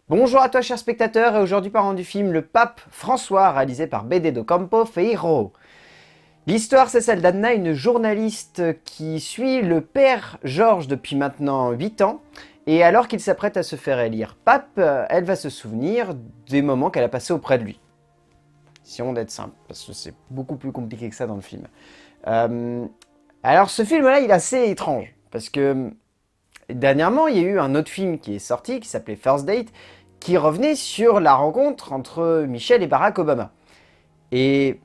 Bonjour à toi chers spectateurs et aujourd'hui parlant du film Le Pape François réalisé par BD do Campo Ferreiro. L'histoire c'est celle d'Anna, une journaliste qui suit le père Georges depuis maintenant 8 ans et alors qu'il s'apprête à se faire élire pape, elle va se souvenir des moments qu'elle a passés auprès de lui. Si on d'être simple, parce que c'est beaucoup plus compliqué que ça dans le film. Alors ce film-là il est assez étrange parce que dernièrement, il y a eu un autre film qui est sorti, qui s'appelait First Date, qui revenait sur la rencontre entre Michelle et Barack Obama. Et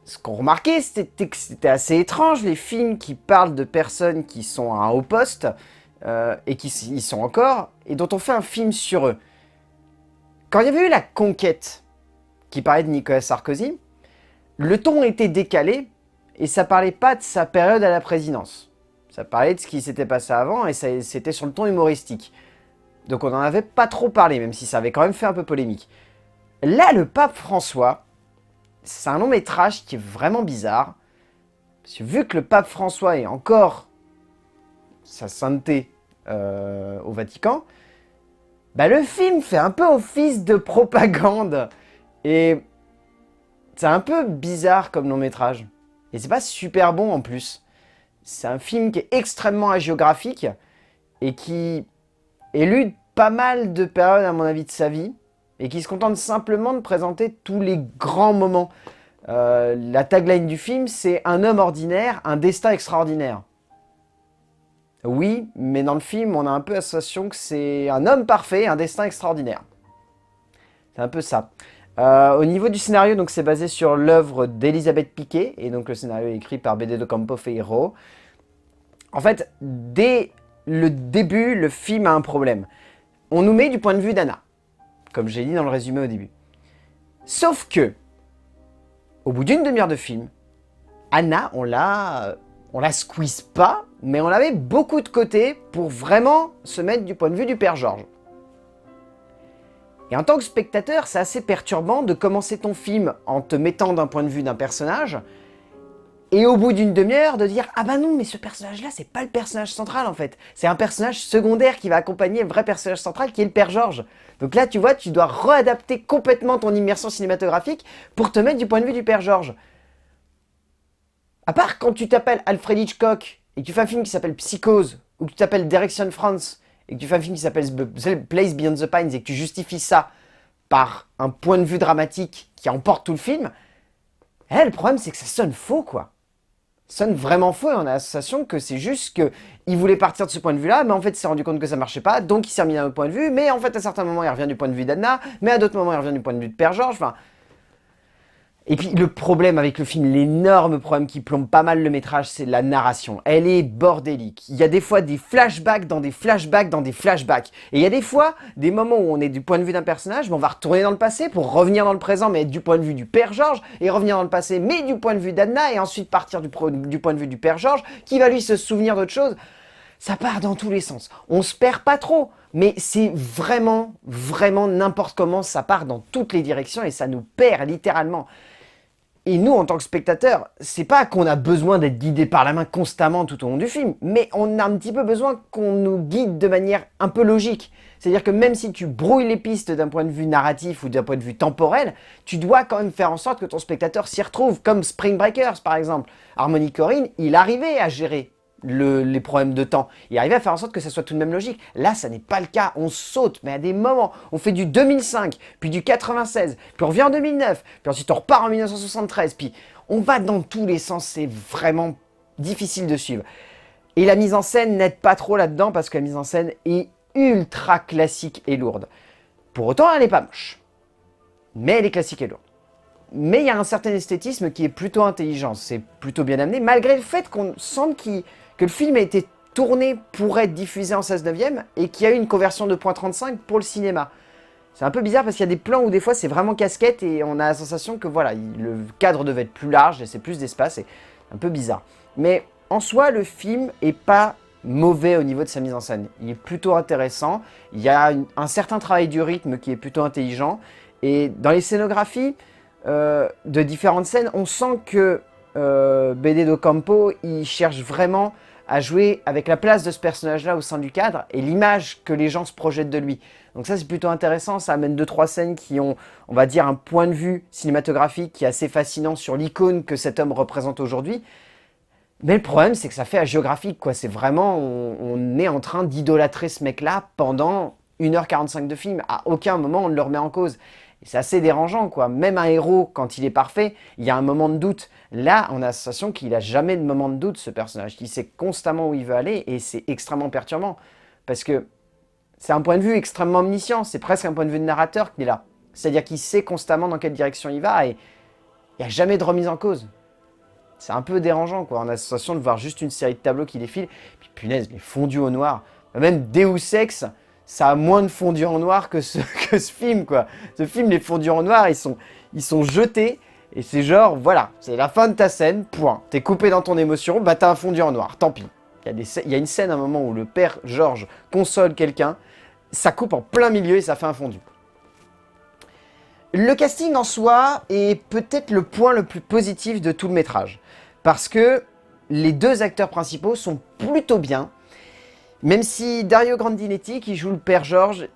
ce qu'on remarquait, c'était que c'était assez étrange, les films qui parlent de personnes qui sont à un haut poste, et qui y sont encore, et dont on fait un film sur eux. Quand il y avait eu La Conquête, qui parlait de Nicolas Sarkozy, le ton était décalé, et ça parlait pas de sa période à la présidence. Ça parlait de ce qui s'était passé avant et c'était sur le ton humoristique. Donc on n'en avait pas trop parlé, même si ça avait quand même fait un peu polémique. Là, le pape François, c'est un long métrage qui est vraiment bizarre. Parce que vu que le pape François est encore sa sainteté au Vatican, bah le film fait un peu office de propagande. Et c'est un peu bizarre comme long métrage. Et c'est pas super bon en plus. C'est un film qui est extrêmement hagiographique et qui élude pas mal de périodes, à mon avis, de sa vie et qui se contente simplement de présenter tous les grands moments. La tagline du film, c'est « Un homme ordinaire, un destin extraordinaire ». Oui, mais dans le film, on a un peu l'association que c'est un homme parfait, un destin extraordinaire. C'est un peu ça. Au niveau du scénario, donc c'est basé sur l'œuvre d'Elisabeth Piquet, et donc le scénario est écrit par BD do Campo Ferreiro. En fait, dès le début, le film a un problème. On nous met du point de vue d'Anna, comme j'ai dit dans le résumé au début. Sauf que, au bout d'une demi-heure de film, Anna, on la squeeze pas, mais on la met beaucoup de côté pour vraiment se mettre du point de vue du père Georges. Et en tant que spectateur, c'est assez perturbant de commencer ton film en te mettant d'un point de vue d'un personnage, et au bout d'une demi-heure, de dire « Ah bah non, mais ce personnage-là, c'est pas le personnage central en fait. C'est un personnage secondaire qui va accompagner le vrai personnage central qui est le père Georges. » Donc là, tu vois, tu dois réadapter complètement ton immersion cinématographique pour te mettre du point de vue du père Georges. À part quand tu t'appelles Alfred Hitchcock et que tu fais un film qui s'appelle Psychose, ou que tu t'appelles Direction France, et que tu fais un film qui s'appelle The Place Beyond the Pines, et que tu justifies ça par un point de vue dramatique qui emporte tout le film, le problème c'est que ça sonne faux quoi. Sonne vraiment faux et on a l'association que c'est juste qu'il voulait partir de ce point de vue-là, mais en fait il s'est rendu compte que ça marchait pas, donc il s'est remis à un autre point de vue, mais en fait à certains moments il revient du point de vue d'Anna, mais à d'autres moments il revient du point de vue de Père Georges, enfin... Et puis le problème avec le film, l'énorme problème qui plombe pas mal le métrage, c'est la narration. Elle est bordélique. Il y a des fois des flashbacks dans des flashbacks dans des flashbacks. Et il y a des fois des moments où on est du point de vue d'un personnage, mais on va retourner dans le passé pour revenir dans le présent, mais être du point de vue du père Georges, et revenir dans le passé, mais du point de vue d'Anna, et ensuite partir du point de vue du père Georges, qui va lui se souvenir d'autre chose. Ça part dans tous les sens. On se perd pas trop, mais c'est vraiment, vraiment n'importe comment, ça part dans toutes les directions et ça nous perd littéralement. Et nous, en tant que spectateurs, c'est pas qu'on a besoin d'être guidé par la main constamment tout au long du film, mais on a un petit peu besoin qu'on nous guide de manière un peu logique. C'est-à-dire que même si tu brouilles les pistes d'un point de vue narratif ou d'un point de vue temporel, tu dois quand même faire en sorte que ton spectateur s'y retrouve, comme Spring Breakers par exemple. Harmony Korine, il arrivait à gérer les problèmes de temps. Il arrivait à faire en sorte que ça soit tout de même logique. Là, ça n'est pas le cas. On saute, mais à des moments, on fait du 2005, puis du 96, puis on revient en 2009, puis ensuite on repart en 1973, puis on va dans tous les sens. C'est vraiment difficile de suivre. Et la mise en scène n'aide pas trop là-dedans parce que la mise en scène est ultra classique et lourde. Pour autant, elle n'est pas moche. Mais elle est classique et lourde. Mais il y a un certain esthétisme qui est plutôt intelligent. C'est plutôt bien amené, malgré le fait qu'on sente que le film a été tourné pour être diffusé en 16/9 et qu'il y a eu une conversion de 2.35 pour le cinéma. C'est un peu bizarre parce qu'il y a des plans où des fois c'est vraiment casquette et on a la sensation que voilà, le cadre devait être plus large, laisser plus d'espace, c'est un peu bizarre. Mais en soi, le film est pas mauvais au niveau de sa mise en scène. Il est plutôt intéressant, il y a un certain travail du rythme qui est plutôt intelligent et dans les scénographies de différentes scènes, on sent que BD do Campo, il cherche vraiment à jouer avec la place de ce personnage-là au sein du cadre et l'image que les gens se projettent de lui. Donc ça, c'est plutôt intéressant. Ça amène 2-3 scènes qui ont, on va dire, un point de vue cinématographique qui est assez fascinant sur l'icône que cet homme représente aujourd'hui. Mais le problème, c'est que ça fait hagiographique, quoi. C'est vraiment, on est en train d'idolâtrer ce mec-là pendant 1h45 de film. À aucun moment, on ne le remet en cause. Et c'est assez dérangeant, quoi. Même un héros, quand il est parfait, il y a un moment de doute. Là, on a la sensation qu'il n'a jamais de moment de doute, ce personnage. Il sait constamment où il veut aller et c'est extrêmement perturbant. Parce que c'est un point de vue extrêmement omniscient. C'est presque un point de vue de narrateur qui est là. C'est-à-dire qu'il sait constamment dans quelle direction il va et il n'y a jamais de remise en cause. C'est un peu dérangeant, quoi. On a la sensation de voir juste une série de tableaux qui défilent. Puis punaise, les fondus au noir. Même Deus Ex, ça a moins de fondus en noir que ce film, quoi. Ce film, les fondus en noir, ils sont jetés. Et c'est genre, voilà, c'est la fin de ta scène, point. T'es coupé dans ton émotion, bah t'as un fondu en noir, tant pis. Il y a une scène à un moment où le père George console quelqu'un, ça coupe en plein milieu et ça fait un fondu. Le casting en soi est peut-être le point le plus positif de tout le métrage. Parce que les deux acteurs principaux sont plutôt bien. Même si Dario Grandinetti, qui joue le père George,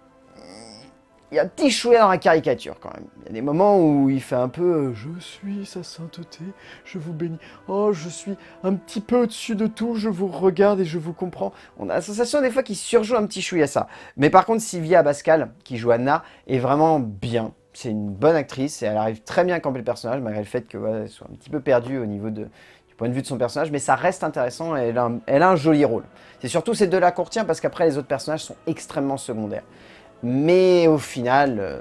il y a un petit chouet dans la caricature quand même. Il y a des moments où il fait un peu « Je suis sa sainteté, je vous bénis. Oh, je suis un petit peu au-dessus de tout, je vous regarde et je vous comprends. » On a la sensation des fois qu'il surjoue un petit chouet à ça. Mais par contre, Sylvia Abascal, qui joue Anna, est vraiment bien. C'est une bonne actrice et elle arrive très bien à camper le personnage, malgré le fait qu'elle soit un petit peu perdue au niveau du point de vue de son personnage, mais ça reste intéressant et elle a un joli rôle. C'est surtout ces deux-là qu'on retient parce qu'après les autres personnages sont extrêmement secondaires. Mais au final,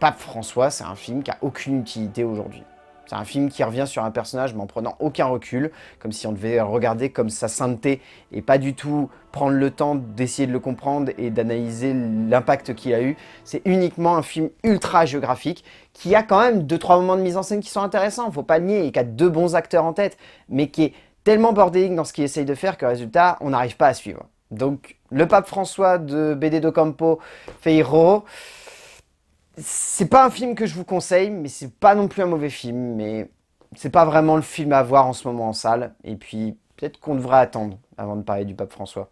Pape François, c'est un film qui a aucune utilité aujourd'hui. C'est un film qui revient sur un personnage mais en prenant aucun recul, comme si on devait le regarder comme sa sainteté et pas du tout prendre le temps d'essayer de le comprendre et d'analyser l'impact qu'il a eu. C'est uniquement un film ultra géographique qui a quand même 2-3 moments de mise en scène qui sont intéressants, faut pas le nier, et qui a 2 bons acteurs en tête, mais qui est tellement bordélique dans ce qu'il essaye de faire que résultat, on n'arrive pas à suivre. Donc, le Pape François de BD d'Ocampo Ferreiro, c'est pas un film que je vous conseille, mais c'est pas non plus un mauvais film, mais c'est pas vraiment le film à voir en ce moment en salle. Et puis, peut-être qu'on devrait attendre avant de parler du Pape François.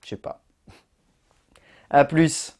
Je sais pas. À plus.